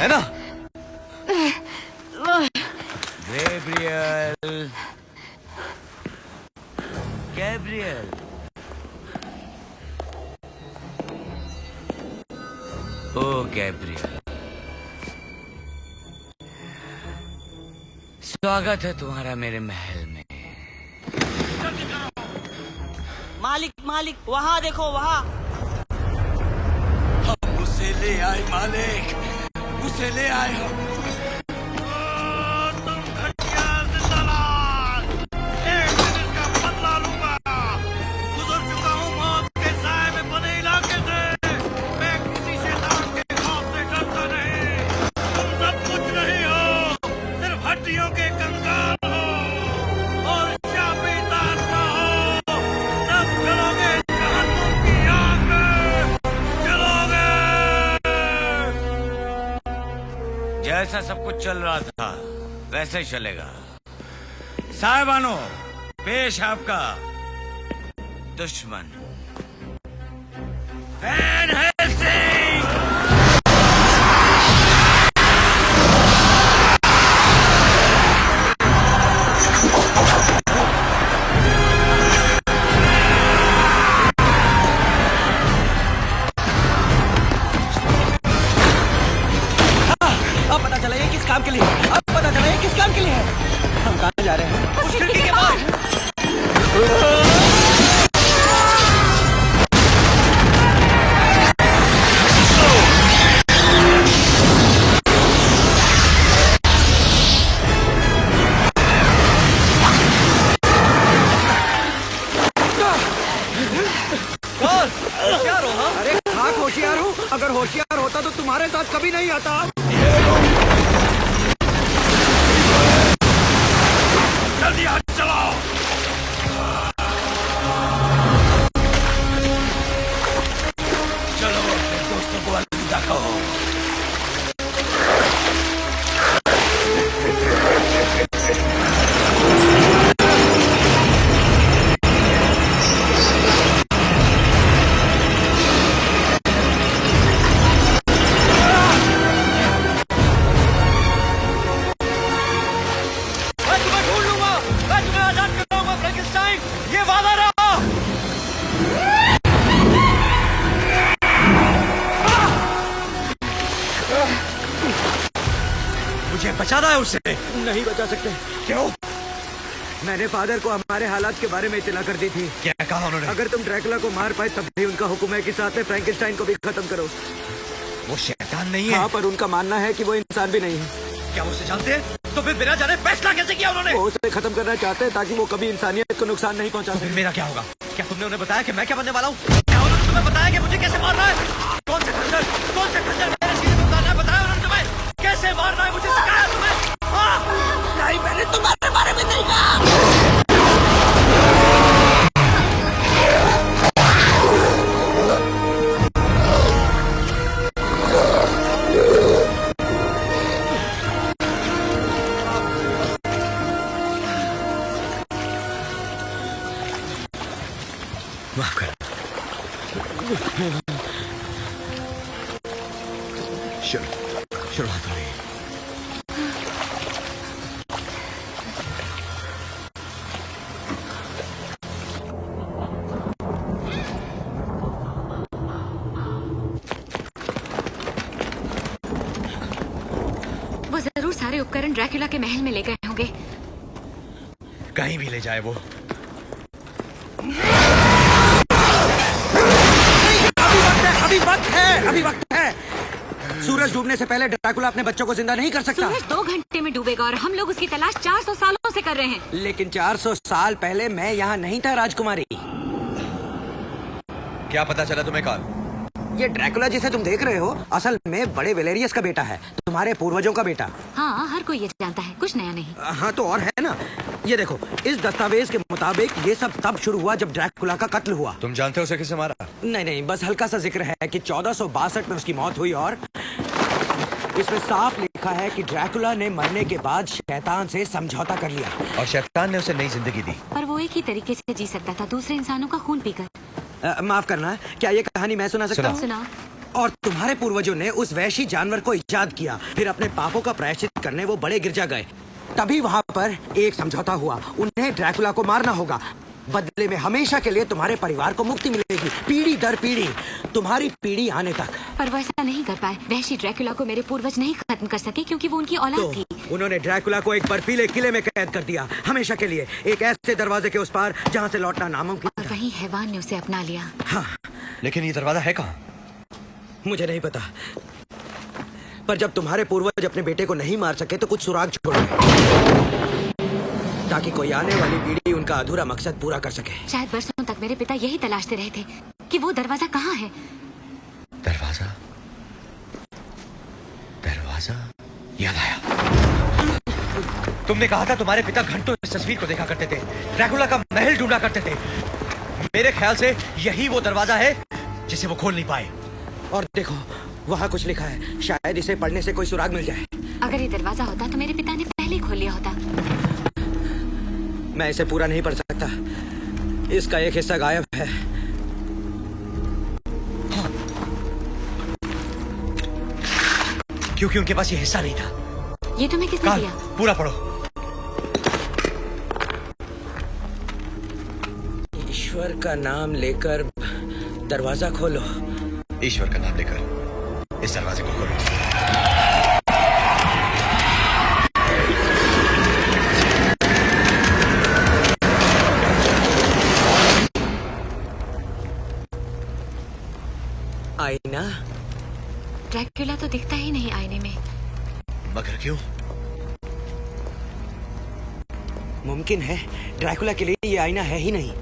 है ना? Gabriel, Gabriel, ओ Gabriel, स्वागत है तुम्हारा मेरे महल में। मालिक मालिक, वहाँ देखो वहाँ। हम उसे ले आए मालिक, उसे ले आए हम। तुम घटिया जिंदालाल, एक दिन इसका बदला लूंगा। गुजर चुका हूँ मौत के साए में बने इलाके से। मैं किसी शैतान के खौफ से डरता नहीं। तुम सब कुछ नहीं हो, सिर्फ हड्डियों के कंगाल हो और शाबीदार ना हो। सब जलोगे जहन्नुम की आग में, जलोगे। जैसा सब कुछ चल रहा था वैसे ही चलेगा। साहिबानो, पेश आपका दुश्मन वैन हेल्सिंग। अब पता चला ये किस काम के लिए है। अब पता चला ये किस काम के लिए है। हम कहाँ जा रहे हैं? उस खिड़की के पास। होशियार हो? हाँ? अरे खाक होशियार हूँ। अगर होशियार होता तो तुम्हारे साथ कभी नहीं आता। जल्दी हाथ चलाओ। चलो अपने दोस्तों को अलविदा कहो। मैं तुम्हें ढूंढ लूंगा। मैं तुम्हें आजाद कराऊंगा फ्रैंकेनस्टाइन। ये वादा रहा। मुझे बचाना है उससे। नहीं बचा सकते। क्यों? मैंने फादर को हमारे हालात के बारे में इत्तला कर दी थी। क्या कहा उन्होंने? अगर तुम ड्रैकुला को मार पाए तब भी उनका हुक्म है कि साथ में फ्रैंकेनस्टाइन को भी खत्म करो। वो शैतान नहीं है। हाँ, पर उनका मानना है कि वो इंसान भी नहीं है। क्या वो उसे जानते हैं? तो फिर बिना जाने फैसला कैसे किया उन्होंने? वो उसे खत्म करना चाहते हैं ताकि वो कभी इंसानियत को नुकसान नहीं पहुंचा तो फिर सके। मेरा क्या होगा? क्या तुमने उन्हें बताया कि मैं क्या बनने वाला हूँ? क्या उन्होंने तुम्हें बताया कि मुझे कैसे मारना है? कौन से खंजर मेरे सीने में उतारना है? बताया उन्होंने तुम्हें? कैसे मारना है मुझे सिखाया तुम्हें? हाँ? नहीं, मैंने तुम्हारे बारे में नहीं कहा। माफ कर। शुरुआत हो रही है। वो जरूर सारे उपकरण ड्रैकुला के महल में ले गए होंगे। कहीं भी ले जाए वो। अभी वक्त है। सूरज डूबने से पहले ड्रैकुला अपने बच्चों को जिंदा नहीं कर सकता। सूरज 2 घंटे में डूबेगा और हम लोग उसकी तलाश 400 सालों से कर रहे हैं। लेकिन 400 साल पहले मैं यहाँ नहीं था राजकुमारी। क्या पता चला तुम्हें कल? ये ड्रैकुला जिसे तुम देख रहे हो असल में बड़े वेलेरियस का बेटा है, तुम्हारे पूर्वजों का बेटा। हाँ, हर कोई ये जानता है, कुछ नया नहीं। हाँ तो और है ना। ये देखो, इस दस्तावेज के मुताबिक ये सब तब शुरू हुआ जब ड्रैकुला का कत्ल हुआ। तुम जानते हो उसे किसने मारा? नहीं, बस हल्का सा जिक्र है कि 1462 में उसकी मौत हुई और इसमें साफ लिखा है कि ड्रैकुला ने मरने के बाद शैतान से समझौता कर लिया और शैतान ने उसे नई जिंदगी दी। पर वो एक ही तरीके से जी सकता था, दूसरे इंसानों का खून पीकर। माफ करना, क्या ये कहानी मैं सुना सकता हूँ? सुना। और तुम्हारे पूर्वजों ने उस वैशी जानवर को इजाद किया, फिर अपने पापों का प्रायश्चित करने वो बड़े गिरजा गए। तभी वहां पर एक समझौता हुआ, उन्हें ड्रैकुला को मारना होगा। बदले में हमेशा के लिए तुम्हारे परिवार को मुक्ति मिलेगी, पीढ़ी दर पीढ़ी, तुम्हारी पीढ़ी आने तक। पर वो ऐसा नहीं कर पाए। वहशी ड्रैकुला को मेरे पूर्वज नहीं खत्म कर सके क्योंकि वो उनकी औलाद थी। उन्होंने ड्रैकुला को एक बर्फीले किले में कैद कर दिया, हमेशा के लिए, एक ऐसे दरवाजे के उस पार जहाँ से लौटना नामुमकिन। और वहीं हैवान ने उसे अपना लिया। हाँ, लेकिन ये दरवाजा है कहाँ? मुझे नहीं पता, पर जब तुम्हारे पूर्वज अपने बेटे को नहीं मार सके तो कुछ सुराग छोड़ गए, ताकि कोई आने वाली पीढ़ी उनका अधूरा मकसद पूरा कर सके। शायद बरसों तक मेरे पिता यही तलाशते रहे थे कि वो दरवाजा कहाँ है। दरवाजा, दरवाजा, याद आया। तुमने कहा था तुम्हारे पिता घंटों इस तस्वीर को देखा करते थे, ड्रैकुला का महल ढूंढा करते थे। मेरे ख्याल से यही वो दरवाजा है जिसे वो खोल नहीं पाए। और देखो, वहाँ कुछ लिखा है, शायद इसे पढ़ने से कोई सुराग मिल जाए। अगर ये दरवाजा होता तो मेरे पिता ने पहले ही खोल लिया होता। मैं इसे पूरा नहीं पढ़ सकता, इसका एक हिस्सा गायब है। क्योंकि उनके पास ये हिस्सा नहीं था। ये तुम्हें किसने दिया? पूरा पढ़ो। ईश्वर का नाम लेकर दरवाजा खोलो। ईश्वर का नाम लेकर इस दरवाजे को खोलो। आईना? ड्रैकुला तो दिखता ही नहीं आईने में। मगर क्यों? मुमकिन है ड्रैकुला के लिए ये आईना है ही नहीं।